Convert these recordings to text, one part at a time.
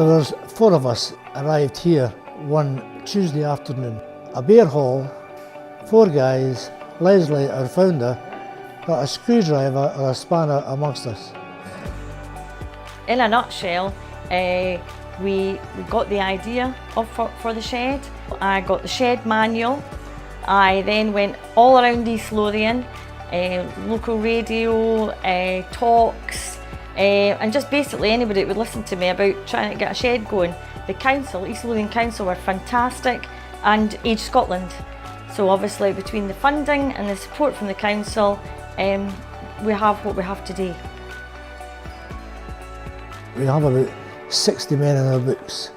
There was 4 of us arrived here one Tuesday afternoon. A beer hall, 4 guys, Leslie, our founder, got a screwdriver or a spanner amongst us. In a nutshell, we got the idea for the shed. I got the shed manual. I then went all around East Lothian, local radio, talks, and just basically anybody that would listen to me about trying to get a shed going. The council, East Lothian Council, were fantastic, and Age Scotland. So obviously between the funding and the support from the council, we have what we have today. We have about 60 men in our books,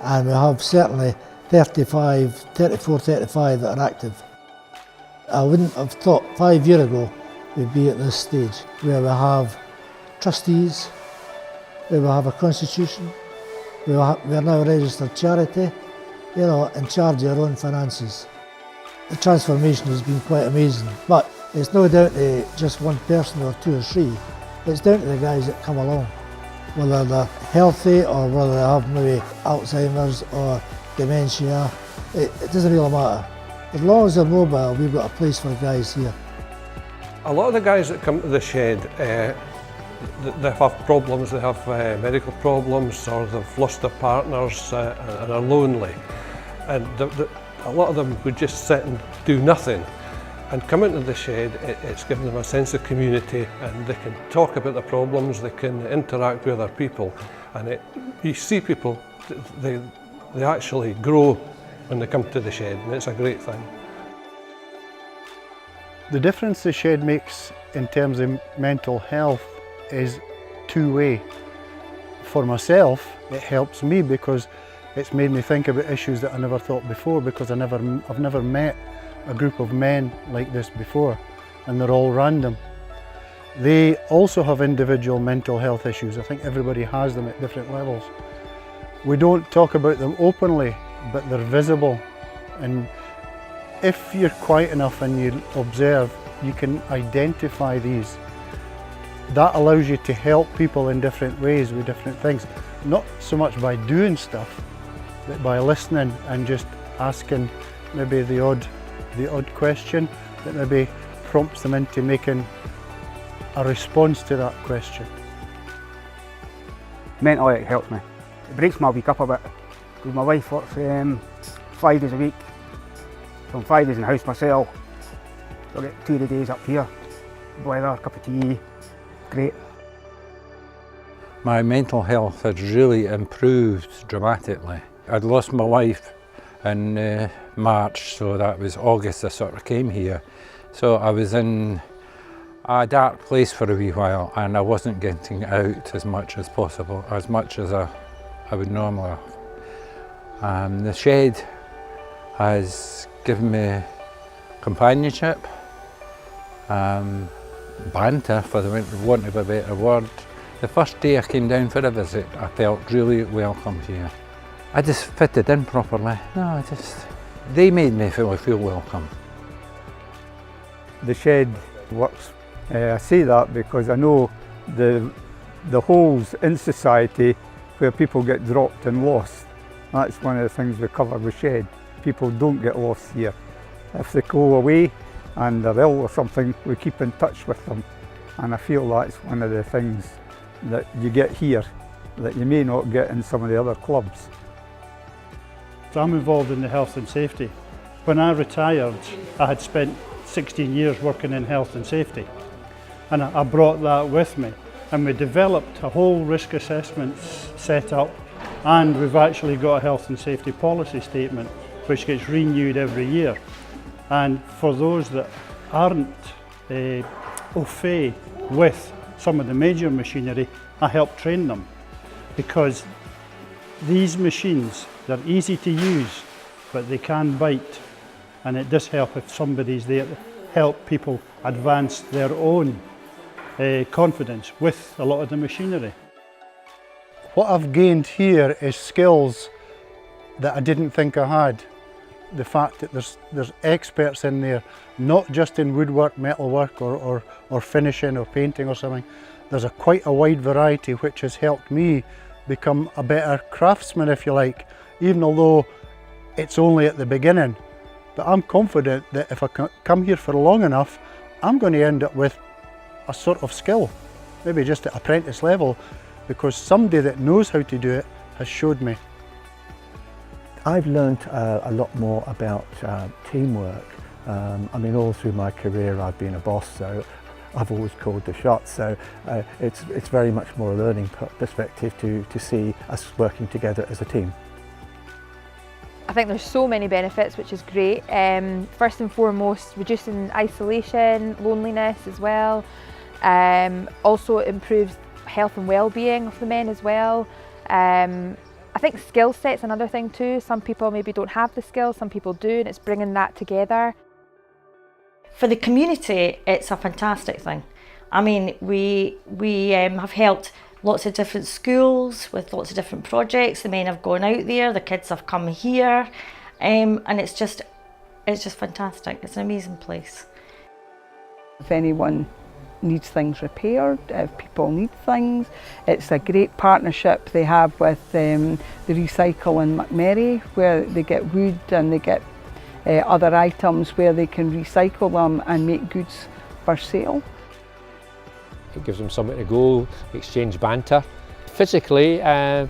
and we have certainly 34, 35 that are active. I wouldn't have thought 5 years ago we'd be at this stage where we have trustees, where we have a constitution, we are now a registered charity, in charge of our own finances. The transformation has been quite amazing, but it's no down to just one person or 2 or 3, it's down to the guys that come along. Whether they're healthy or whether they have maybe Alzheimer's or dementia, it doesn't really matter. As long as they're mobile, we've got a place for guys here. A lot of the guys that come to the shed, they have problems, they have medical problems, or they've lost their partners and are lonely. And a lot of them would just sit and do nothing. And come into the shed, it's given them a sense of community, and they can talk about their problems, they can interact with other people, and you see people, they actually grow when they come to the shed, and it's a great thing. The difference the shed makes in terms of mental health is two-way. For myself, it helps me because it's made me think about issues that I never thought before, because I've never met a group of men like this before, and they're all random. They also have individual mental health issues. I think everybody has them at different levels. We don't talk about them openly, but they're visible. And if you're quiet enough and you observe, you can identify these. That allows you to help people in different ways with different things. Not so much by doing stuff, but by listening and just asking maybe the odd question that maybe prompts them into making a response to that question. Mentally, it helps me. It breaks my week up a bit, because my wife works 5 days a week. So I'm 5 days in the house myself, so I get 2 of the days up here. Weather, a cup of tea, great. My mental health has really improved dramatically. I'd lost my wife in March, so that was August I sort of came here. So I was in a dark place for a wee while, and I wasn't getting out as much as possible, as much as I would normally have. The shed has given me companionship, banter, for the want of a better word. The first day I came down for a visit, I felt really welcomed here. I just fitted in properly. No, they made me feel welcome. The shed works. I say that because I know the holes in society where people get dropped and lost. That's one of the things we cover with shed. People don't get lost here. If they go away and they're ill or something, we keep in touch with them. And I feel that's one of the things that you get here that you may not get in some of the other clubs. I'm involved in the health and safety. When I retired, I had spent 16 years working in health and safety, and I brought that with me, and we developed a whole risk assessment set up, and we've actually got a health and safety policy statement which gets renewed every year. And for those that aren't au fait with some of the major machinery, I help train them, because these machines, they're easy to use, but they can bite, and it does help if somebody's there to help people advance their own confidence with a lot of the machinery. What I've gained here is skills that I didn't think I had. The fact that there's experts in there, not just in woodwork, metalwork or finishing or painting or something. There's quite a wide variety which has helped me become a better craftsman, if you like, even although it's only at the beginning. But I'm confident that if I come here for long enough, I'm going to end up with a sort of skill, maybe just at apprentice level, because somebody that knows how to do it has showed me. I've learned a lot more about teamwork. I mean, all through my career I've been a boss, so I've always called the shots, so it's very much more a learning perspective to see us working together as a team. I think there's so many benefits, which is great. First and foremost, reducing isolation, loneliness as well. Also improves health and well-being of the men as well. I think skill set's another thing too. Some people maybe don't have the skills, some people do, and it's bringing that together. For the community, it's a fantastic thing. I mean, we have helped lots of different schools with lots of different projects. The men have gone out there, the kids have come here, and it's just fantastic. It's an amazing place. If anyone needs things repaired, if people need things, it's a great partnership they have with the Recycle in Macmerry, where they get wood and they get other items where they can recycle them and make goods for sale. It gives them somewhere to go, exchange banter. Physically,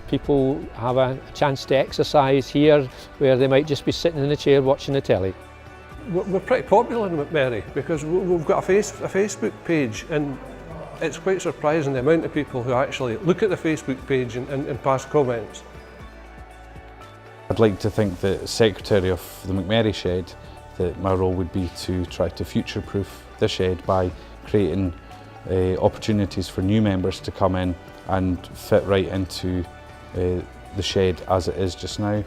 people have a chance to exercise here where they might just be sitting in a chair watching the telly. We're pretty popular in Macmerry because we've got a Facebook page, and it's quite surprising the amount of people who actually look at the Facebook page and pass comments. I'd like to think that as Secretary of the Macmerry Shed, that my role would be to try to future-proof the shed by creating opportunities for new members to come in and fit right into the shed as it is just now.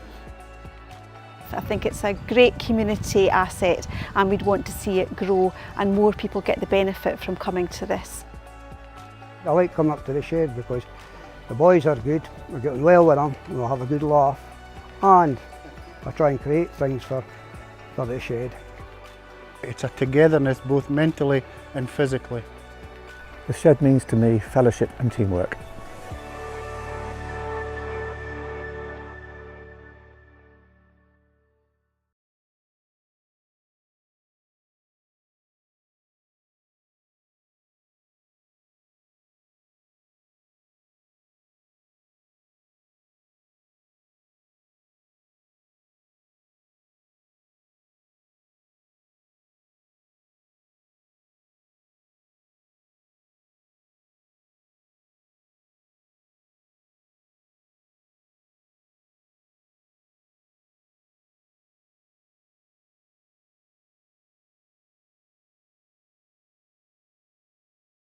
I think it's a great community asset, and we'd want to see it grow and more people get the benefit from coming to this. I like coming up to the shed because the boys are good, we're getting well with them, we'll have a good laugh, and I try and create things for the shed. It's a togetherness both mentally and physically. The shed means to me fellowship and teamwork.